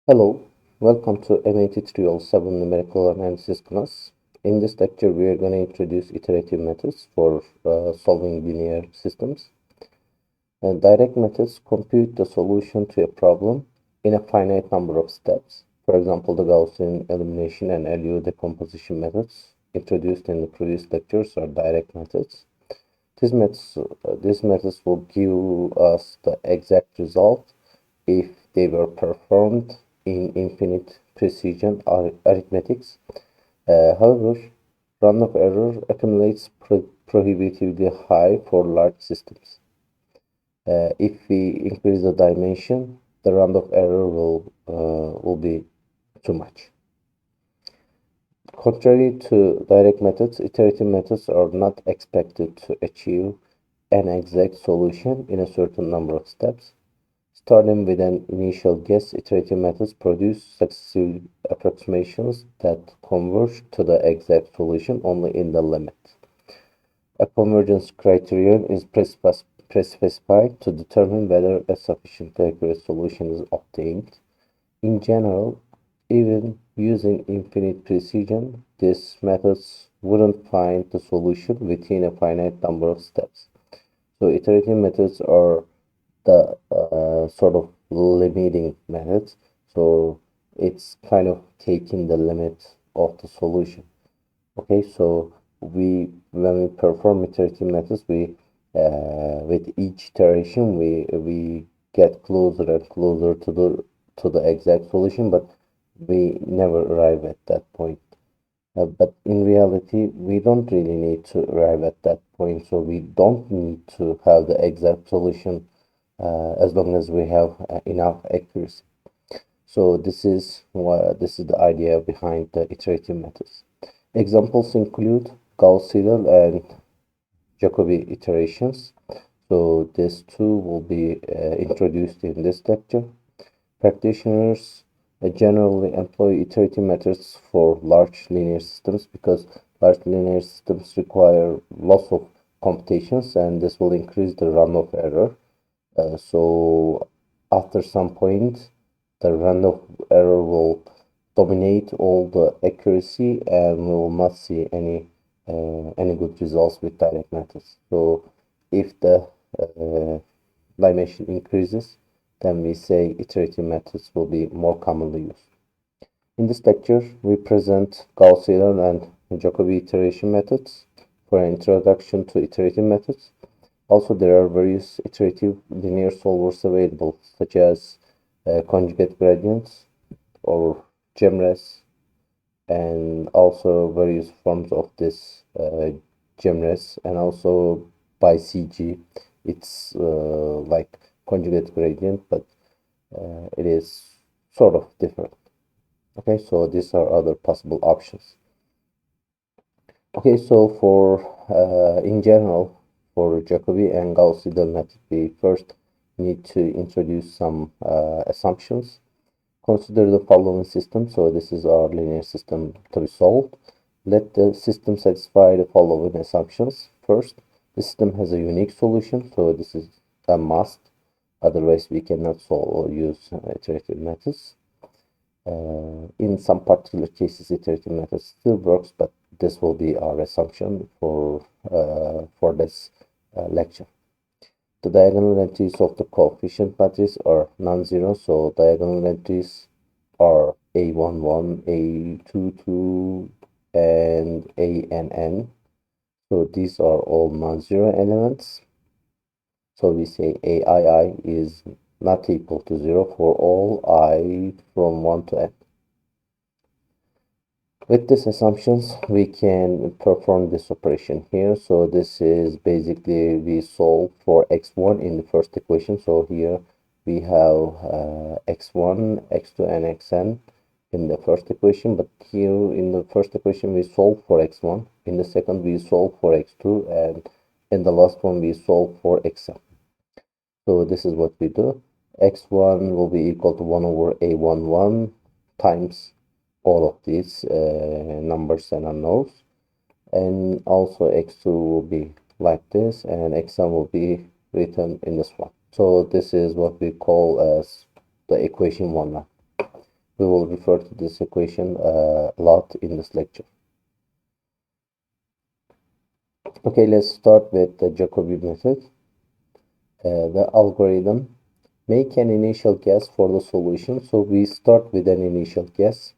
Hello, welcome to MA307 Numerical Analysis class. In this lecture, we are going to introduce iterative methods for solving linear systems. Direct methods compute the solution to a problem in a finite number of steps. For example, the Gaussian elimination and LU decomposition methods introduced in the previous lectures are direct methods. These methods will give us the exact result if they were performed in infinite precision arithmetics. However, run of error accumulates prohibitively high for large systems. If we increase the dimension, the run of error will be too much. Contrary to direct methods, iterative methods are not expected to achieve an exact solution in a certain number of steps. Starting with an initial guess, iterative methods produce successive approximations that converge to the exact solution only in the limit. A convergence criterion is pre-specified to determine whether a sufficiently accurate solution is obtained. In general, even using infinite precision, these methods wouldn't find the solution within a finite number of steps. So iterative methods are the sort of limiting methods. So it's kind of taking the limit of the solution. Okay, so when we perform iterative methods, we with each iteration we get closer and closer to the exact solution, but we never arrive at that point. But in reality, we don't really need to arrive at that point, so we don't need to have the exact solution as long as we have enough accuracy. So this is the idea behind the iterative methods. Examples include Gauss-Seidel and Jacobi iterations. So these two will be introduced in this lecture. Practitioners generally employ iterative methods for large linear systems because large linear systems require lots of computations, and this will increase the run of error. So after some point, the run of error will dominate all the accuracy, and we will not see any good results with direct methods. So if the dimension increases, then we say iterative methods will be more commonly used. In this lecture, we present Gaussian and Jacobi iteration methods for an introduction to iterative methods. Also, there are various iterative linear solvers available, such as conjugate gradients or GEMRES, and also various forms of this GEMRES, and also by CG. It's like conjugate gradient, but it is sort of different. Okay, so these are other possible options. Okay, so for in general, for Jacobi and Gauss-Seidel method, we first need to introduce some assumptions. Consider the following system. So this is our linear system to be solved. Let the system satisfy the following assumptions. First, the system has a unique solution. So this is a must. Otherwise, we cannot solve or use iterative methods. In some particular cases, iterative methods still works, but this will be our assumption for this lecture. The diagonal entries of the coefficient matrix are non-zero, so diagonal entries are A11, A22, and ANN. So these are all non-zero elements. So we say AII is not equal to 0 for all I from 1 to n. With these assumptions, we can perform this operation here. So this is basically we solve for x1 in the first equation. So here we have x1, x2, and xn in the first equation. But here in the first equation, we solve for x1. In the second, we solve for x2. And in the last one, we solve for xn. So this is what we do. X1 will be equal to 1 over A11 times all of these numbers and unknowns, and also x2 will be like this, and xn will be written in this one. So this is what we call as the equation 1 now. We will refer to this equation a lot in this lecture. Okay, let's start with the Jacobi method. The algorithm: make an initial guess for the solution. So we start with an initial guess.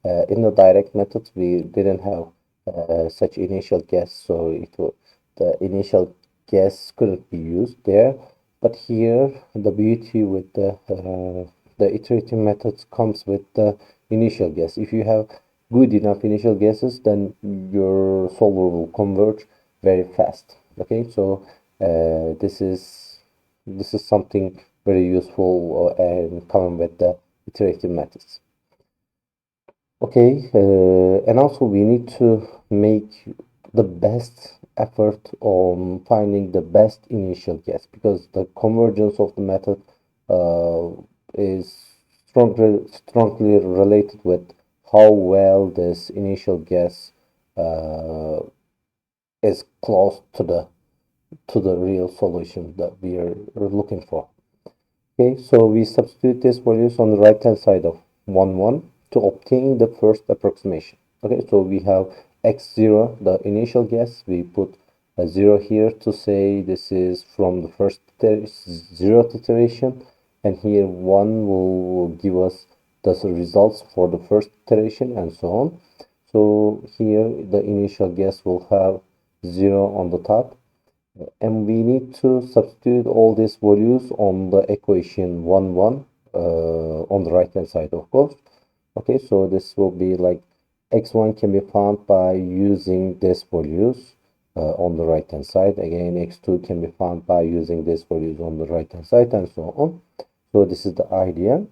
In the direct method, we didn't have such initial guess, so the initial guess couldn't be used there. But here, the beauty with the iterative methods comes with the initial guess. If you have good enough initial guesses, then your solver will converge very fast. Okay, so this is something very useful and common with the iterative methods. Okay, and also we need to make the best effort on finding the best initial guess, because the convergence of the method is strongly related with how well this initial guess is close to the real solution that we are looking for. Okay, so we substitute these values on the right hand side of 1, 1 to obtain the first approximation. Okay, so we have x0, the initial guess. We put a 0 here to say this is from the first 0th iteration, and here 1 will give us the results for the first iteration, and so on. So here the initial guess will have 0 on the top, and we need to substitute all these values on the equation 1 1 on the right hand side, of course. Okay, so this will be like x1 can be found by using these values on the right hand side. Again, x2 can be found by using these values on the right hand side, and so on. So this is the idea.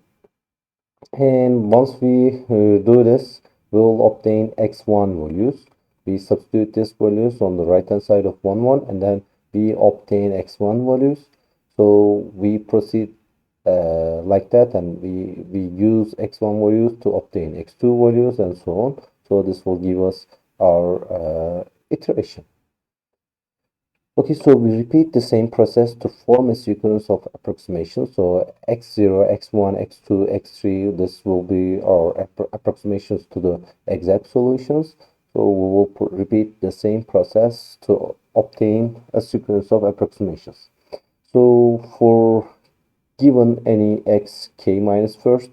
And once we do this, we will obtain x1 values. We substitute these values on the right hand side of 1 1, and then we obtain x1 values. So we proceed like that, and we use x1 values to obtain x2 values, and so on. So this will give us our iteration. Okay, so we repeat the same process to form a sequence of approximations. So x0, x1, x2, x3, this will be our approximations to the exact solutions. So we will repeat the same process to obtain a sequence of approximations. So for given any xk minus first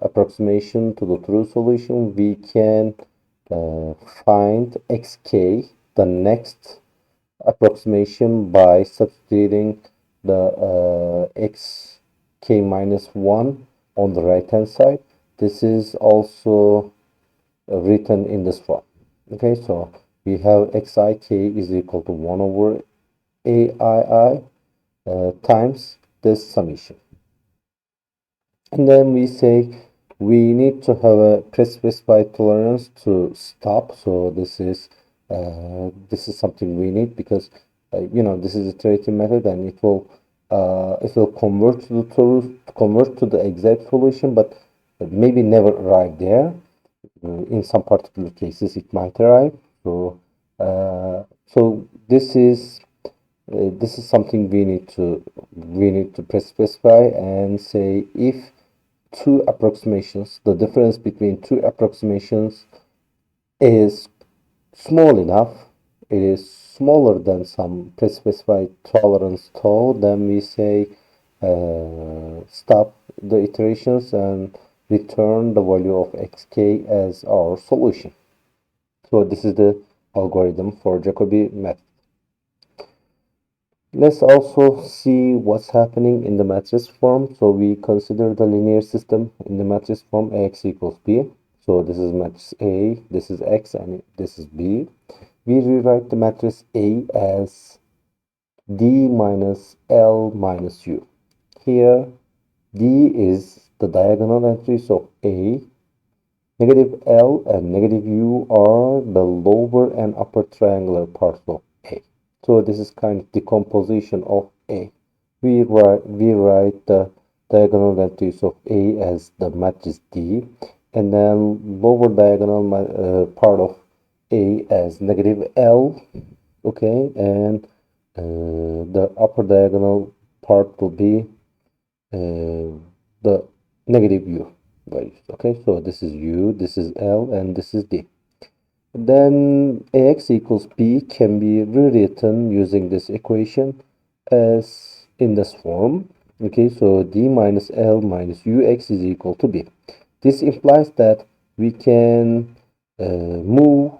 approximation to the true solution, we can find xk, the next approximation, by substituting the xk minus 1 on the right hand side. This is also written in this form. Okay, so we have xik is equal to 1 over aii times this summation. And then we say we need to have a pre-specified tolerance to stop. So this is something we need, because this is a iterative method, and it will convert to the exact solution, but maybe never arrive there. In some particular cases, it might arrive. So this is something we need to pre-specify and say if two approximations, the difference between two approximations is small enough, it is smaller than some pre-specified tolerance tau, then we say stop the iterations and return the value of xk as our solution. So this is the algorithm for Jacobi method. Let's also see what's happening in the matrix form. So we consider the linear system in the matrix form Ax equals B. So this is matrix A, this is X, and this is B. We rewrite the matrix A as D minus L minus U. Here, D is the diagonal entries of A. Negative L and negative U are the lower and upper triangular parts of A. So this is kind of decomposition of A. We write the diagonal entries of A as the matrix D, and then lower diagonal part of A as negative L. Okay, and the upper diagonal part will be the negative U. values. Okay, so this is U, this is L, and this is D. Then AX equals B can be rewritten using this equation as in this form. Okay, so D minus L minus UX is equal to B. This implies that we can move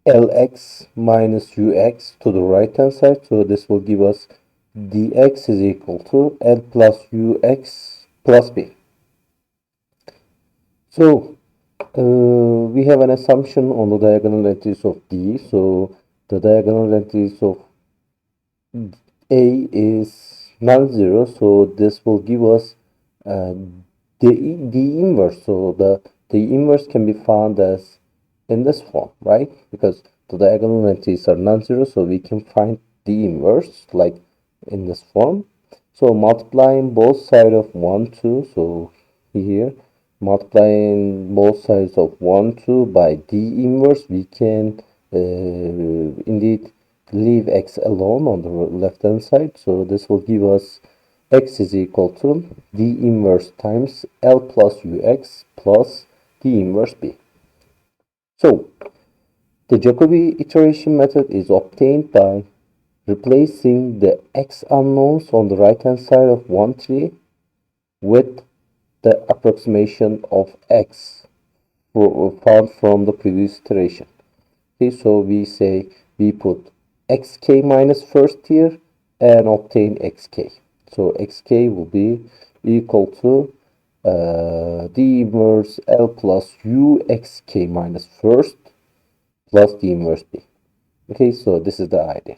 LX minus UX to the right hand side. So this will give us DX is equal to L plus UX plus B. So we have an assumption on the diagonal entries of D. So the diagonal entries of A is non-zero. So this will give us uh, the inverse. So the inverse can be found as in this form, right? Because the diagonal entries are non-zero, so we can find the inverse like in this form. So multiplying both sides of 1, 2, so here multiplying both sides of 1, 2 by d inverse, we can indeed leave x alone on the left hand side. So this will give us x is equal to d inverse times L plus ux plus d inverse b. So the Jacobi iteration method is obtained by replacing the x unknowns on the right hand side of one tree with the approximation of x found from the previous iteration. Okay, so we say we put xk minus first here and obtain xk. So xk will be equal to d inverse L plus uxk minus first plus d inverse b. Okay, so this is the idea.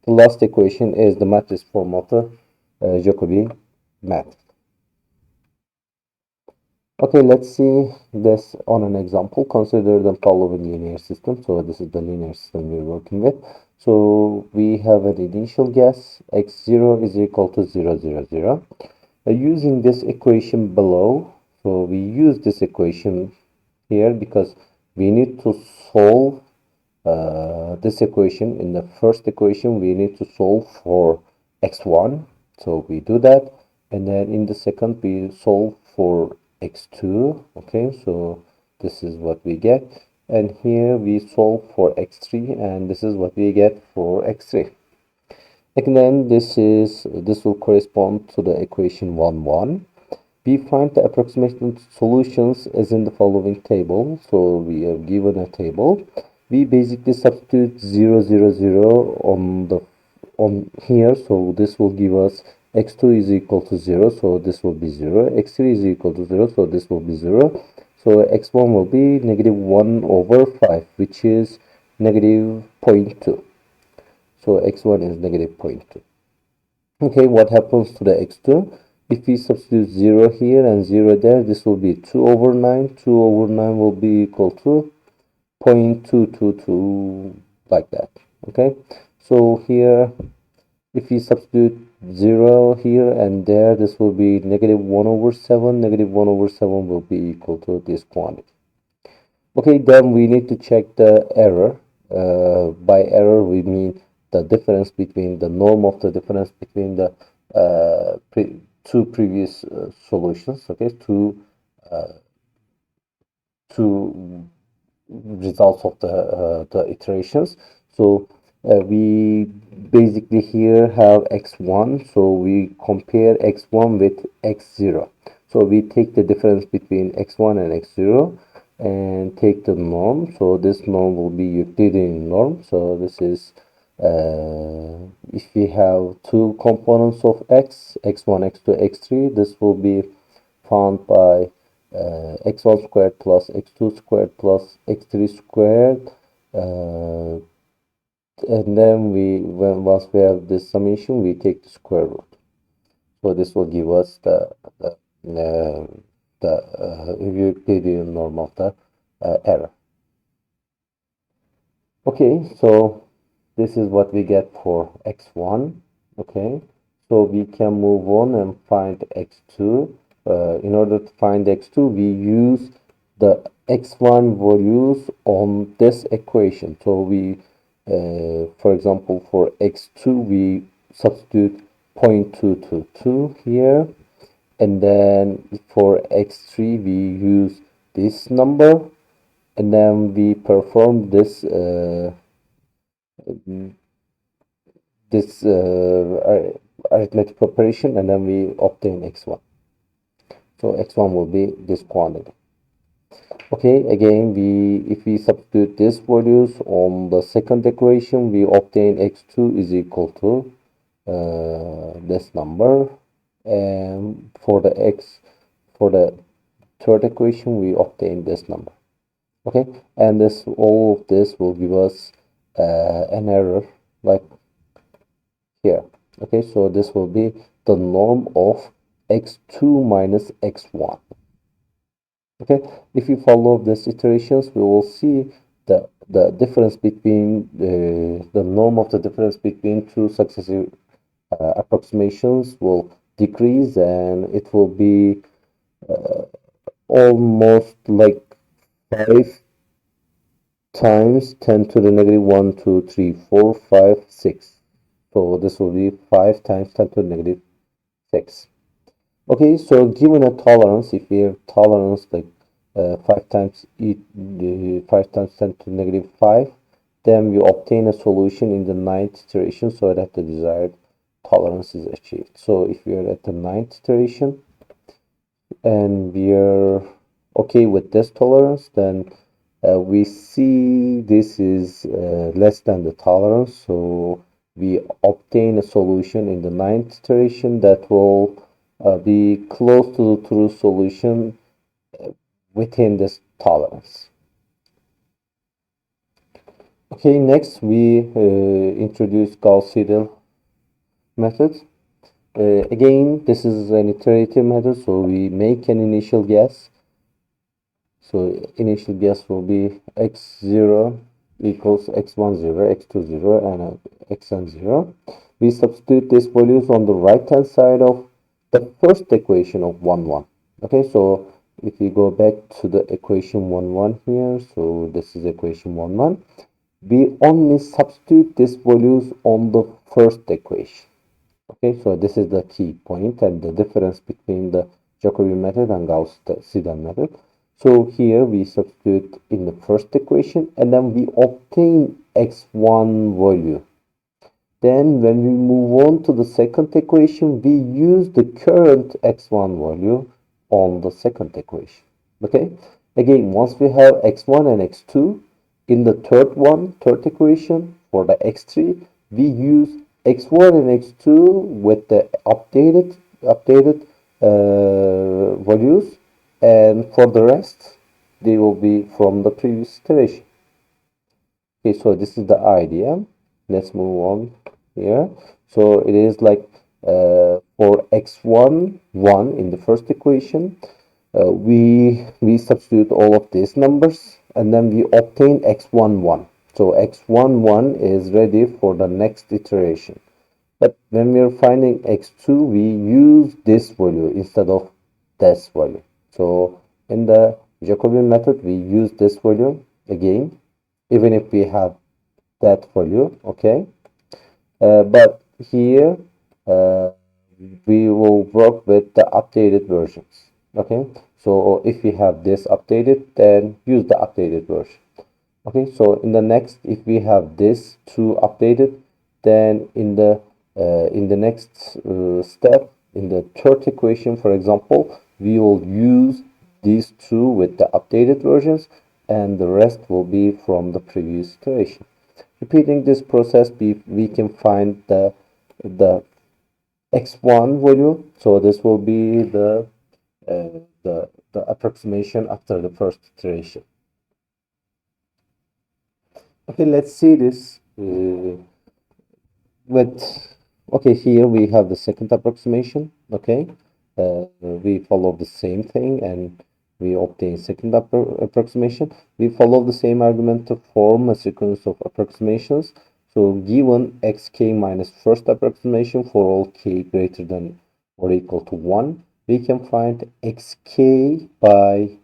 The last equation is the matrix form of the Jacobi method. Okay, let's see this on an example. Consider the following linear system. So this is the linear system we're working with. So we have an initial guess x0 is equal to 0, 0, 0. Using this equation below, so we use this equation here because we need to solve this equation. In the first equation we need to solve for x1, so we do that, and then in the second we solve for x2. Okay, so this is what we get, and here we solve for x3, and this is what we get for x3. And then this will correspond to the equation 1, 1. We find the approximation solutions as in the following table. So we are given a table. We basically substitute 0, 0, 0 on here. So this will give us x2 is equal to 0. So this will be 0. x3 is equal to 0. So this will be 0. So x1 will be negative 1 over 5, which is negative 0.2. So x1 is negative 0.2. Okay, what happens to the x2? If we substitute 0 here and 0 there, this will be 2 over 9. 2 over 9 will be equal to 0.222, like that. Okay, so here, if we substitute 0 here and there, this will be negative 1 over 7. Negative 1 over 7 will be equal to this quantity. Okay, then we need to check the error. By error, we mean the difference between the norm of the difference between the two previous solutions. Okay, two results of the iterations. So we basically here have x1, so we compare x1 with x0. So we take the difference between x1 and x0 and take the norm. So this norm will be Euclidean norm. So this is if we have two components of x, x1, x2, x3, this will be found by x1 squared plus x2 squared plus x3 squared, and then once we have this summation, we take the square root. So this will give us the Euclidean norm of the error. Okay, so this is what we get for x1. Okay, so we can move on and find x2. In order to find x2, we use the x1 values on this equation. So we, for example, for x2, we substitute 0.222 here, and then for x3 we use this number, and then we perform this arithmetic operation, and then we obtain x1. So x1 will be this quantity. Okay, again, if we substitute these values on the second equation, we obtain x2 is equal to this number, and for the third equation we obtain this number. Okay, and all of this will give us an error like here. Okay, so this will be the norm of x2 minus x1. Okay, if you follow these iterations, we will see the difference between the norm of the difference between two successive approximations will decrease, and it will be almost like 5 times 10 to the negative 1, 2, 3, 4, 5, 6. So this will be 5 times 10 to the negative 6. Okay, so given a tolerance, if we have tolerance like 5 times 5 times 10 to the negative 5, then we obtain a solution in the ninth iteration so that the desired tolerance is achieved. So if we are at the ninth iteration and we are okay with this tolerance, then we see this is less than the tolerance, so we obtain a solution in the ninth iteration that will be close to the true solution within this tolerance. Okay, next we introduce Gauss-Seidel method. Again, this is an iterative method, so we make an initial guess. So initial guess will be x0 equals x1 0, x2 0, and xn 0. We substitute these values on the right hand side of the first equation of 1 1. Okay, so if we go back to the equation 1 1 here, so this is equation 1 1, we only substitute these values on the first equation. Okay, so this is the key point and the difference between the Jacobi method and Gauss-Seidel method. So here we substitute in the first equation, and then we obtain x1 value. Then when we move on to the second equation, we use the current x1 value on the second equation. Okay, again, once we have x1 and x2, in the third equation for the x3, we use x1 and x2 with the updated values, and for the rest they will be from the previous iteration. Okay, so this is the idea. Let's move on here. So it is like for x1 1 in the first equation, we substitute all of these numbers, and then we obtain x1 1. So x1 1 is ready for the next iteration. But when we are finding x2, we use this value instead of this value. So in the Jacobi method, we use this value again, even if we have that value. Okay, but here we will work with the updated versions. Okay, so if we have this updated, then use the updated version. Okay, so in the next, if we have this two updated, then in the next step, in the third equation, for example, we will use these two with the updated versions, and the rest will be from the previous iteration. Repeating this process, we can find the x1 value. So this will be the approximation after the first iteration. Okay, let's see this with, okay, here we have the second approximation. Okay, we follow the same thing and we obtain second approximation. We follow the same argument to form a sequence of approximations. So given xk minus first approximation for all k greater than or equal to 1, we can find xk by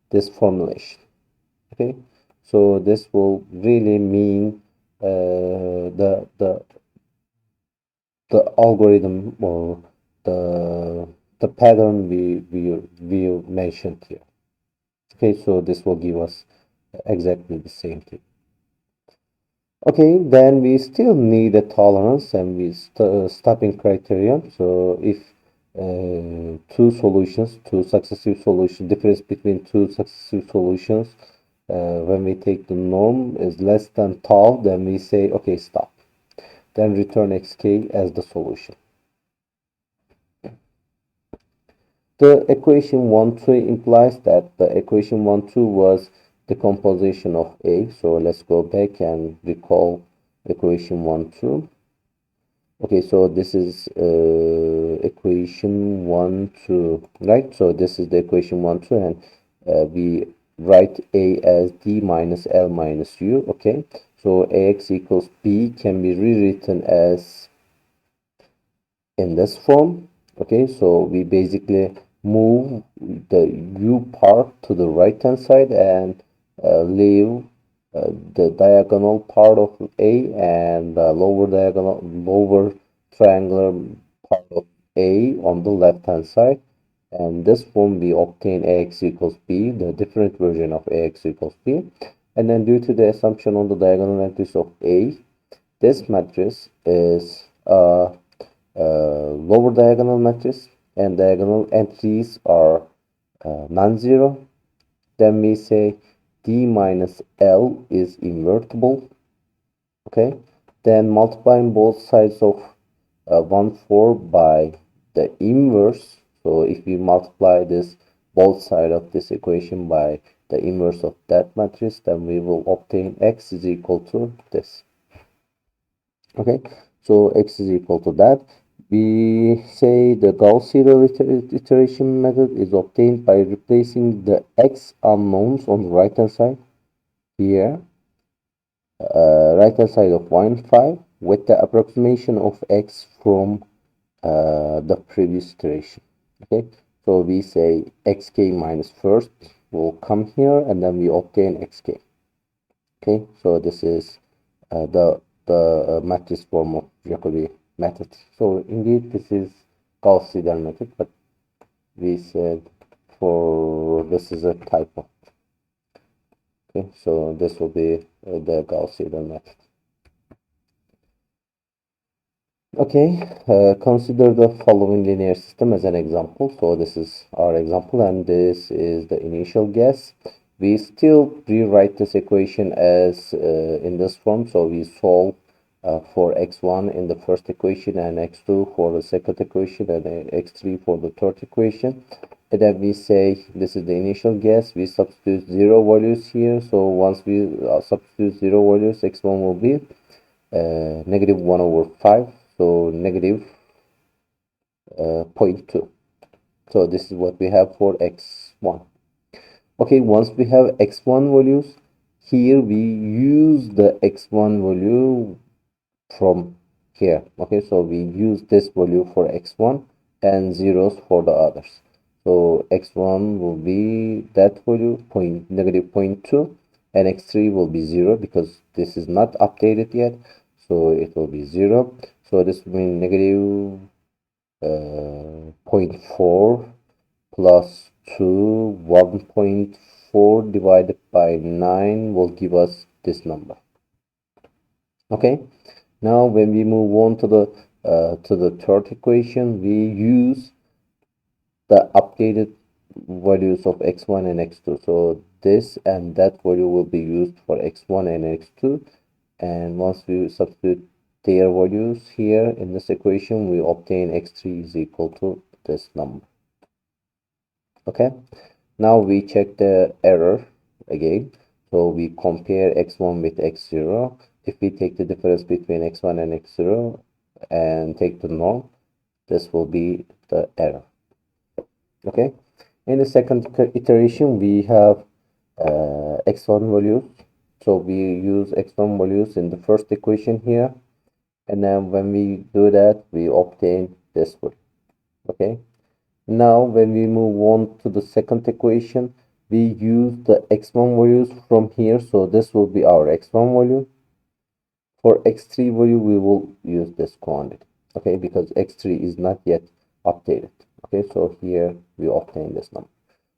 this formulation. Okay, so this will really mean the algorithm or the the pattern we mentioned here. Okay, so this will give us exactly the same thing. Okay, then we still need a tolerance and we stopping criterion. So if two successive solutions, difference between two successive solutions, when we take the norm is less than tau, then we say, okay, stop. Then return xk as the solution. The equation 1, 2 implies that the equation 1, 2 was the composition of A. So let's go back and recall equation 1, 2. Okay, so this is equation 1, 2, right? So this is the equation 1, 2, and we write A as D minus L minus U, okay? So AX equals B can be rewritten as in this form. Okay, so we basically move the u part to the right hand side and leave the diagonal part of A and the lower triangular part of A on the left hand side. And this form we obtain AX equals B, the different version of AX equals B. And then due to the assumption on the diagonal matrix of A, this matrix is lower diagonal matrix and diagonal entries are non-zero, then we say D minus L is invertible. Okay, then multiplying both sides of 1 4 by the inverse. So if we multiply this both sides of this equation by the inverse of that matrix, then we will obtain x is equal to this. Okay, so x is equal to that. We say the Gauss-Seidel iteration method is obtained by replacing the x unknowns on the right hand side here, right hand side of 1 and 5 with the approximation of x from the previous iteration. Okay, so we say xk minus first will come here and then we obtain xk. Okay, so this is the matrix form of Jacobi method. So indeed this is Gauss-Seidel method, but we said for this is a typo. Okay, so this will be the Gauss-Seidel method. Okay, consider the following linear system as an example. So this is our example and this is the initial guess. We still rewrite this equation as in this form. So we solve for x1 in the first equation and x2 for the second equation and x3 for the third equation. And then we say this is the initial guess. We substitute zero values here. So once we substitute zero values, x1 will be negative 1 over 5. So negative 0.2. So this is what we have for x1. Okay, once we have x1 values, here we use the x1 value from here. Okay, so we use this value for x1 and zeros for the others. So x1 will be that value, negative 0.2, and x3 will be 0 because this is not updated yet. So it will be 0. So this will mean negative 0.4 plus 2, 1.4 divided by 9 will give us this number. Okay, now when we move on to the third equation, we use the updated values of x1 and x2. So this and that value will be used for x1 and x2. And once we substitute their values here in this equation, we obtain x3 is equal to this number. Okay, now we check the error again. So we compare x1 with x0. If we take the difference between x1 and x0 and take the norm, this will be the error. Okay, in the second iteration, we have x1 values. So we use x1 values in the first equation here. And then when we do that, we obtain this one. Okay, now when we move on to the second equation, we use the x1 values from here. So this will be our x1 value. For x3 value, we will use this quantity. Okay, because x3 is not yet updated. Okay, so here we obtain this number.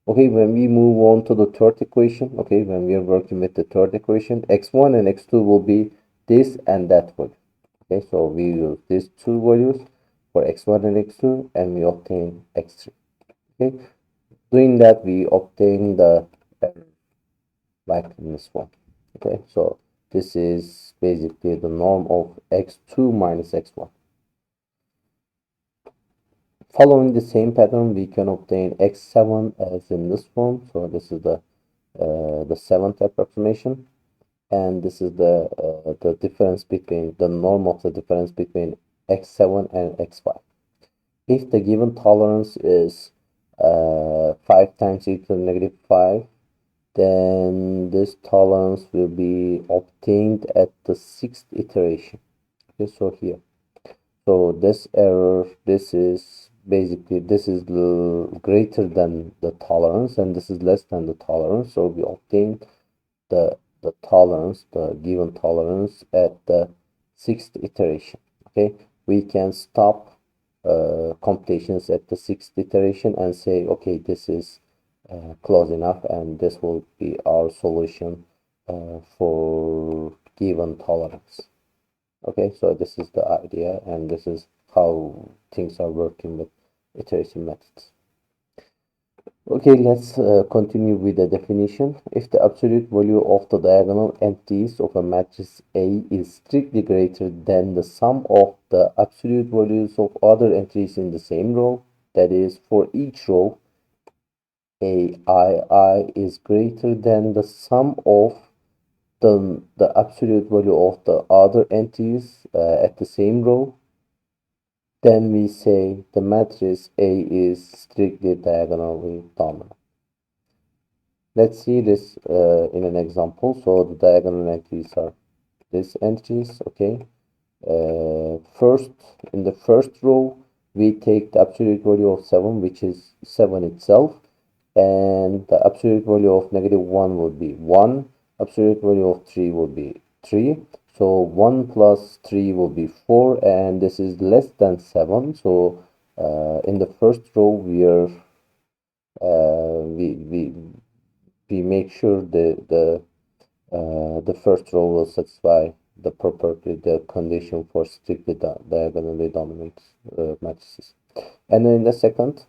Okay, when we move on to the third equation, okay, when we are working with the third equation, x1 and x2 will be this and that value. Okay, so we use these two values for x1 and x2 and we obtain x3. Okay, doing that we obtain the error like in this one. Okay, so this is basically the norm of x2 minus x1. Following the same pattern, we can obtain x7 as in this form. So this is the seventh approximation, and this is the difference between the norm of the difference between x7 and x5. If the given tolerance is 5 times e to the negative 5, then this tolerance will be obtained at the sixth iteration. Okay, so here. So this error, this is basically, this is greater than the tolerance and this is less than the tolerance. So we obtain the tolerance, the given tolerance at the sixth iteration. Okay, we can stop computations at the sixth iteration and say, okay, this is close enough and this will be our solution for given tolerance. Okay, so this is the idea and this is how things are working with iterative methods. Okay, let's continue with the definition. If the absolute value of the diagonal entities of a matrix A is strictly greater than the sum of the absolute values of other entries in the same row, that is, for each row, AII is greater than the sum of the absolute value of the other entities at the same row, then we say the matrix A is strictly diagonally dominant. Let's see this in an example. So the diagonal entries are these entities, okay? First, in the first row, we take the absolute value of 7, which is 7 itself, and the absolute value of -1 would be 1, absolute value of 3 would be 3. So 1 plus 3 will be 4, and this is less than 7. So in the first row, we are we make sure the first row will satisfy the property, the condition for strictly diagonally dominant matrices. And then in the second,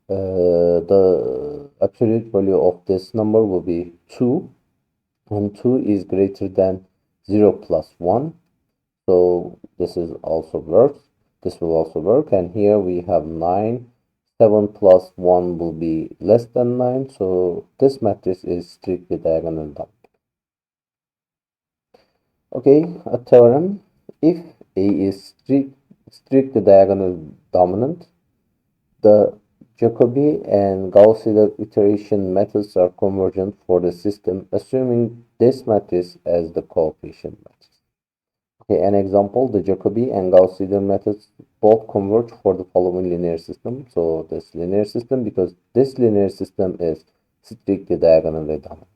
the absolute value of this number will be 2, and 2 is greater than 0 plus 1. So this is also works. This will also work. And here we have 9. 7 plus 1 will be less than 9. So this matrix is strictly diagonal dominant. Okay, a theorem. If A is strictly diagonal dominant, the Jacobi and Gauss-Seidel iteration methods are convergent for the system, assuming this matrix as the coefficient matrix. Okay, an example, the Jacobi and Gauss-Seidel methods both converge for the following linear system. So this linear system, because this linear system is strictly diagonally dominant.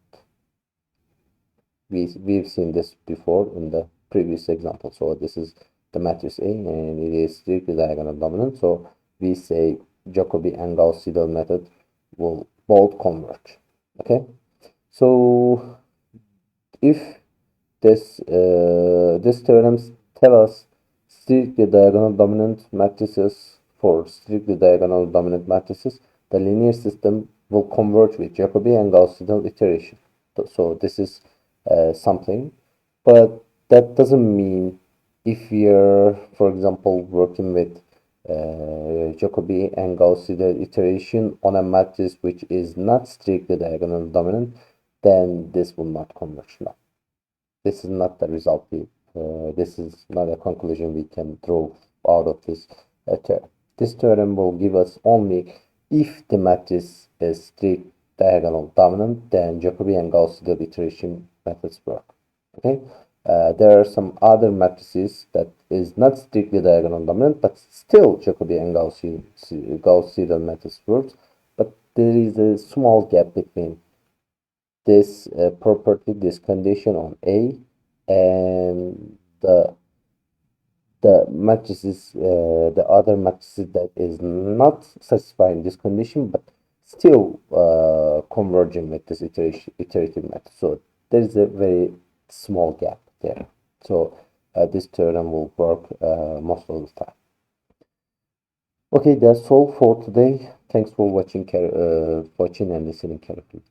We've seen this before in the previous example. So this is the matrix A and it is strictly diagonal dominant. So we say Jacobi and Gauss-Seidel method will both converge. Okay, so if this theorems tell us strictly diagonal dominant matrices, for strictly diagonal dominant matrices, the linear system will converge with Jacobi and Gauss-Seidel iteration. So this is something, but that doesn't mean if we are, for example, working with Jacobi and Gauss-Seidel iteration on a matrix which is not strictly diagonal dominant, then this will not converge. No, this is not the result. This is not a conclusion we can draw out of this theorem. This theorem will give us only if the matrix is strict diagonal dominant, then Jacobi and Gauss-Seidel iteration methods work. Okay, there are some other matrices that is not strictly diagonal dominant, but still Jacobi and Gauss-Seidel methods works. But there is a small gap between this property, this condition on A, and the matrices, the other matrices that is not satisfying this condition, but still converging with this iterative method. So there is a very small gap there. So this theorem will work most of the time. Okay, that's all for today. Thanks for watching and listening carefully.